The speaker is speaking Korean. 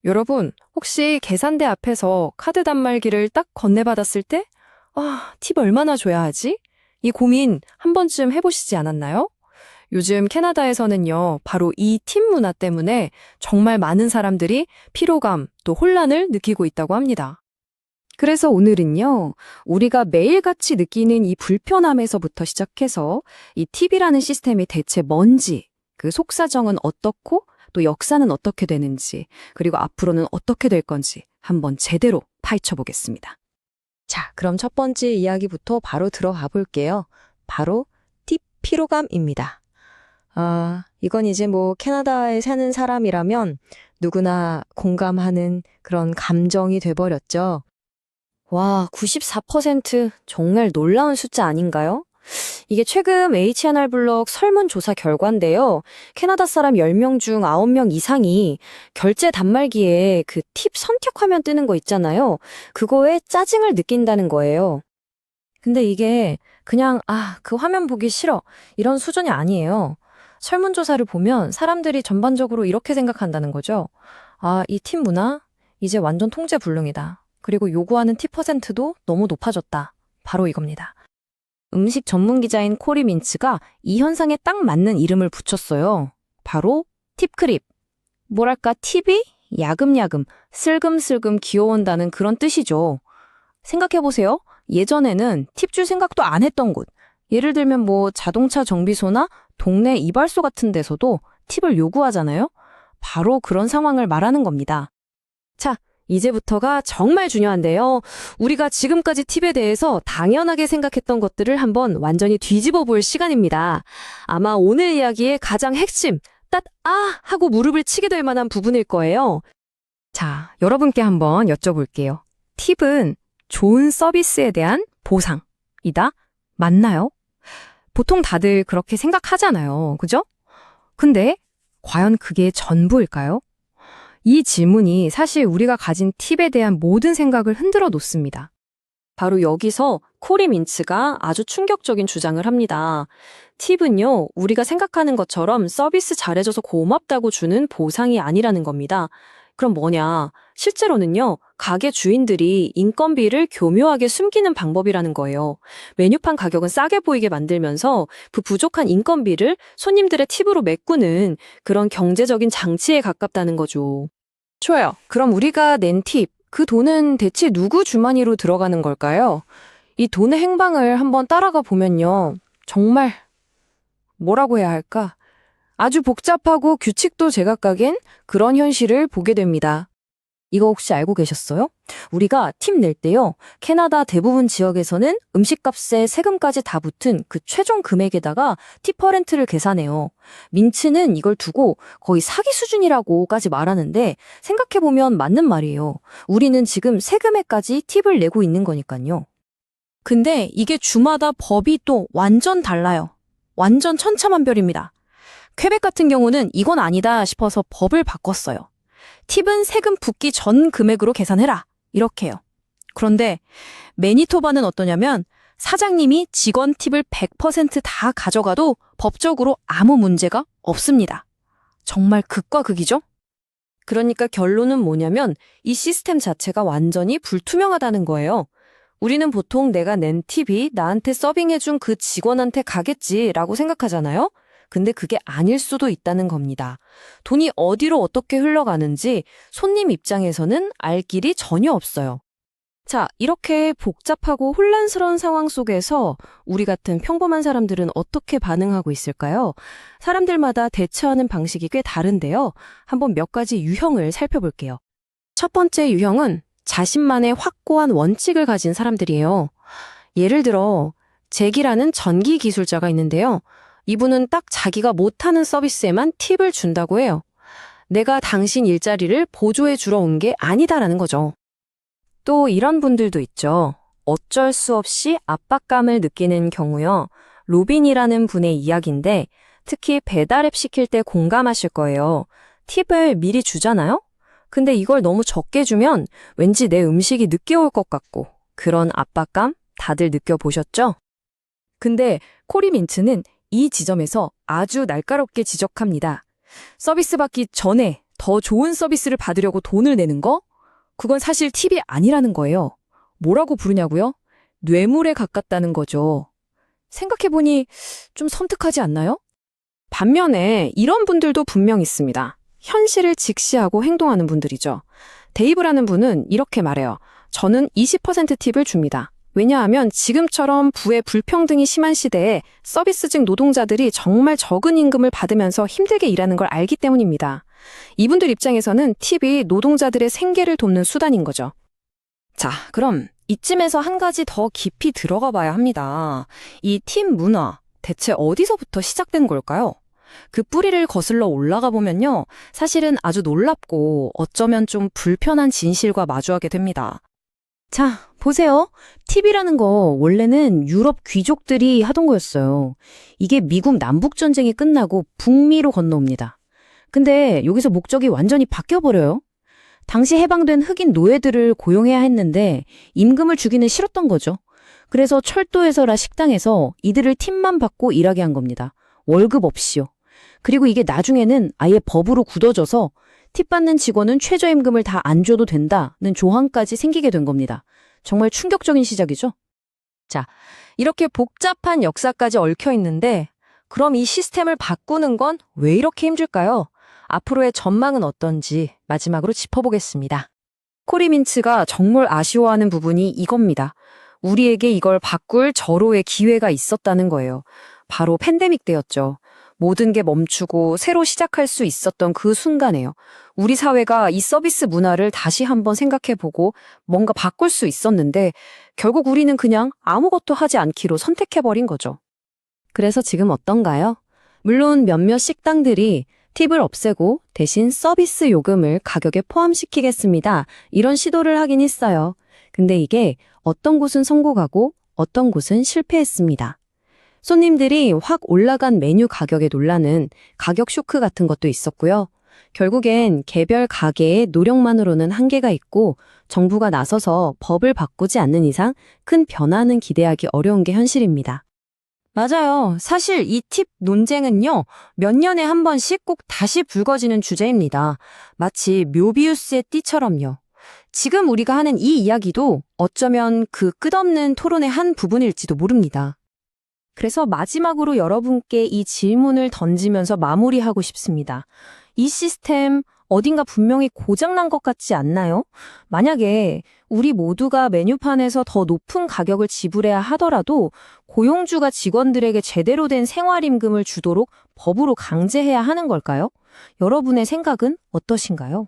여러분, 혹시 계산대 앞에서 카드 단말기를 딱 건네받았을 때, 팁 얼마나 줘야 하지? 이 고민 한 번쯤 해보시지 않았나요? 요즘 캐나다에서는요, 바로 이 팁 문화 때문에 정말 많은 사람들이 피로감 또 혼란을 느끼고 있다고 합니다. 그래서 오늘은요, 우리가 매일같이 느끼는 이 불편함에서부터 시작해서 이 팁이라는 시스템이 대체 뭔지, 그 속사정은 어떻고 또 역사는 어떻게 되는지, 그리고 앞으로는 어떻게 될 건지 한번 제대로 파헤쳐 보겠습니다. 자, 그럼 첫 번째 이야기부터 바로 들어가 볼게요. 바로 팁 피로감입니다. 이건 이제 뭐 캐나다에 사는 사람이라면 누구나 공감하는 그런 감정이 돼버렸죠. 와, 94% 정말 놀라운 숫자 아닌가요? 이게 최근 H&R 블록 설문조사 결과인데요. 캐나다 사람 10명 중 9명 이상이 결제 단말기에 그 팁 선택 화면 뜨는 거 있잖아요. 그거에 짜증을 느낀다는 거예요. 근데 이게 그냥 그 화면 보기 싫어 이런 수준이 아니에요. 설문조사를 보면 사람들이 전반적으로 이렇게 생각한다는 거죠. 이 팁 문화 이제 완전 통제 불능이다. 그리고 요구하는 팁 퍼센트도 너무 높아졌다. 바로 이겁니다. 음식 전문 기자인 코리 민츠가 이 현상에 딱 맞는 이름을 붙였어요. 바로 팁크립. 뭐랄까 팁이 야금야금, 슬금슬금 기어온다는 그런 뜻이죠. 생각해보세요. 예전에는 팁 줄 생각도 안 했던 곳. 예를 들면 뭐 자동차 정비소나 동네 이발소 같은 데서도 팁을 요구하잖아요. 바로 그런 상황을 말하는 겁니다. 자, 이제부터가 정말 중요한데요. 우리가 지금까지 팁에 대해서 당연하게 생각했던 것들을 한번 완전히 뒤집어 볼 시간입니다. 아마 오늘 이야기의 가장 핵심, 하고 무릎을 치게 될 만한 부분일 거예요. 자, 여러분께 한번 여쭤볼게요. 팁은 좋은 서비스에 대한 보상이다? 맞나요? 보통 다들 그렇게 생각하잖아요. 그죠? 근데 과연 그게 전부일까요? 이 질문이 사실 우리가 가진 팁에 대한 모든 생각을 흔들어 놓습니다. 바로 여기서 코리 민츠가 아주 충격적인 주장을 합니다. 팁은요, 우리가 생각하는 것처럼 서비스 잘해줘서 고맙다고 주는 보상이 아니라는 겁니다. 그럼 뭐냐? 실제로는요, 가게 주인들이 인건비를 교묘하게 숨기는 방법이라는 거예요. 메뉴판 가격은 싸게 보이게 만들면서 그 부족한 인건비를 손님들의 팁으로 메꾸는 그런 경제적인 장치에 가깝다는 거죠. 좋아요. 그럼 우리가 낸 팁, 그 돈은 대체 누구 주머니로 들어가는 걸까요? 이 돈의 행방을 한번 따라가 보면요. 정말 뭐라고 해야 할까? 아주 복잡하고 규칙도 제각각인 그런 현실을 보게 됩니다. 이거 혹시 알고 계셨어요? 우리가 팁 낼 때요, 캐나다 대부분 지역에서는 음식값에 세금까지 다 붙은 그 최종 금액에다가 팁 퍼센트를 계산해요. 민츠는 이걸 두고 거의 사기 수준이라고까지 말하는데 생각해보면 맞는 말이에요. 우리는 지금 세금에까지 팁을 내고 있는 거니까요. 근데 이게 주마다 법이 또 완전 달라요. 완전 천차만별입니다. 퀘벡 같은 경우는 이건 아니다 싶어서 법을 바꿨어요. 팁은 세금 붙기 전 금액으로 계산해라. 이렇게요. 그런데 매니토바는 어떠냐면 사장님이 직원 팁을 100%다 가져가도 법적으로 아무 문제가 없습니다. 정말 극과 극이죠? 그러니까 결론은 뭐냐면 이 시스템 자체가 완전히 불투명하다는 거예요. 우리는 보통 내가 낸 팁이 나한테 서빙해준 그 직원한테 가겠지라고 생각하잖아요. 근데 그게 아닐 수도 있다는 겁니다. 돈이 어디로 어떻게 흘러가는지 손님 입장에서는 알 길이 전혀 없어요. 자, 이렇게 복잡하고 혼란스러운 상황 속에서 우리 같은 평범한 사람들은 어떻게 반응하고 있을까요? 사람들마다 대처하는 방식이 꽤 다른데요. 한번 몇 가지 유형을 살펴볼게요. 첫 번째 유형은 자신만의 확고한 원칙을 가진 사람들이에요. 예를 들어 잭이라는 전기 기술자가 있는데요. 이분은 딱 자기가 못하는 서비스에만 팁을 준다고 해요. 내가 당신 일자리를 보조해 주러 온 게 아니다라는 거죠. 또 이런 분들도 있죠. 어쩔 수 없이 압박감을 느끼는 경우요. 로빈이라는 분의 이야기인데 특히 배달앱 시킬 때 공감하실 거예요. 팁을 미리 주잖아요? 근데 이걸 너무 적게 주면 왠지 내 음식이 늦게 올 것 같고 그런 압박감 다들 느껴보셨죠? 근데 코리 민츠는 이 지점에서 아주 날카롭게 지적합니다. 서비스 받기 전에 더 좋은 서비스를 받으려고 돈을 내는 거? 그건 사실 팁이 아니라는 거예요. 뭐라고 부르냐고요? 뇌물에 가깝다는 거죠. 생각해보니 좀 섬뜩하지 않나요? 반면에 이런 분들도 분명 있습니다. 현실을 직시하고 행동하는 분들이죠. 데이브라는 분은 이렇게 말해요. 저는 20% 팁을 줍니다. 왜냐하면 지금처럼 부의 불평등이 심한 시대에 서비스직 노동자들이 정말 적은 임금을 받으면서 힘들게 일하는 걸 알기 때문입니다. 이분들 입장에서는 팁이 노동자들의 생계를 돕는 수단인 거죠. 자, 그럼 이쯤에서 한 가지 더 깊이 들어가 봐야 합니다. 이 팁 문화, 대체 어디서부터 시작된 걸까요? 그 뿌리를 거슬러 올라가 보면요. 사실은 아주 놀랍고 어쩌면 좀 불편한 진실과 마주하게 됩니다. 자, 보세요. 팁이라는 거 원래는 유럽 귀족들이 하던 거였어요. 이게 미국 남북전쟁이 끝나고 북미로 건너옵니다. 근데 여기서 목적이 완전히 바뀌어버려요. 당시 해방된 흑인 노예들을 고용해야 했는데 임금을 주기는 싫었던 거죠. 그래서 철도에서라 식당에서 이들을 팁만 받고 일하게 한 겁니다. 월급 없이요. 그리고 이게 나중에는 아예 법으로 굳어져서 팁 받는 직원은 최저임금을 다 안 줘도 된다는 조항까지 생기게 된 겁니다. 정말 충격적인 시작이죠. 자, 이렇게 복잡한 역사까지 얽혀 있는데 그럼 이 시스템을 바꾸는 건 왜 이렇게 힘들까요? 앞으로의 전망은 어떤지 마지막으로 짚어보겠습니다. 코리 민츠가 정말 아쉬워하는 부분이 이겁니다. 우리에게 이걸 바꿀 절호의 기회가 있었다는 거예요. 바로 팬데믹 때였죠. 모든 게 멈추고 새로 시작할 수 있었던 그 순간에요. 우리 사회가 이 서비스 문화를 다시 한번 생각해보고 뭔가 바꿀 수 있었는데 결국 우리는 그냥 아무것도 하지 않기로 선택해버린 거죠. 그래서 지금 어떤가요? 물론 몇몇 식당들이 팁을 없애고 대신 서비스 요금을 가격에 포함시키겠습니다. 이런 시도를 하긴 했어요. 근데 이게 어떤 곳은 성공하고 어떤 곳은 실패했습니다. 손님들이 확 올라간 메뉴 가격에 놀라는 가격 쇼크 같은 것도 있었고요. 결국엔 개별 가게의 노력만으로는 한계가 있고 정부가 나서서 법을 바꾸지 않는 이상 큰 변화는 기대하기 어려운 게 현실입니다. 맞아요. 사실 이 팁 논쟁은요, 몇 년에 한 번씩 꼭 다시 불거지는 주제입니다. 마치 묘비우스의 띠처럼요. 지금 우리가 하는 이 이야기도 어쩌면 그 끝없는 토론의 한 부분일지도 모릅니다. 그래서 마지막으로 여러분께 이 질문을 던지면서 마무리하고 싶습니다. 이 시스템 어딘가 분명히 고장난 것 같지 않나요? 만약에 우리 모두가 메뉴판에서 더 높은 가격을 지불해야 하더라도 고용주가 직원들에게 제대로 된 생활임금을 주도록 법으로 강제해야 하는 걸까요? 여러분의 생각은 어떠신가요?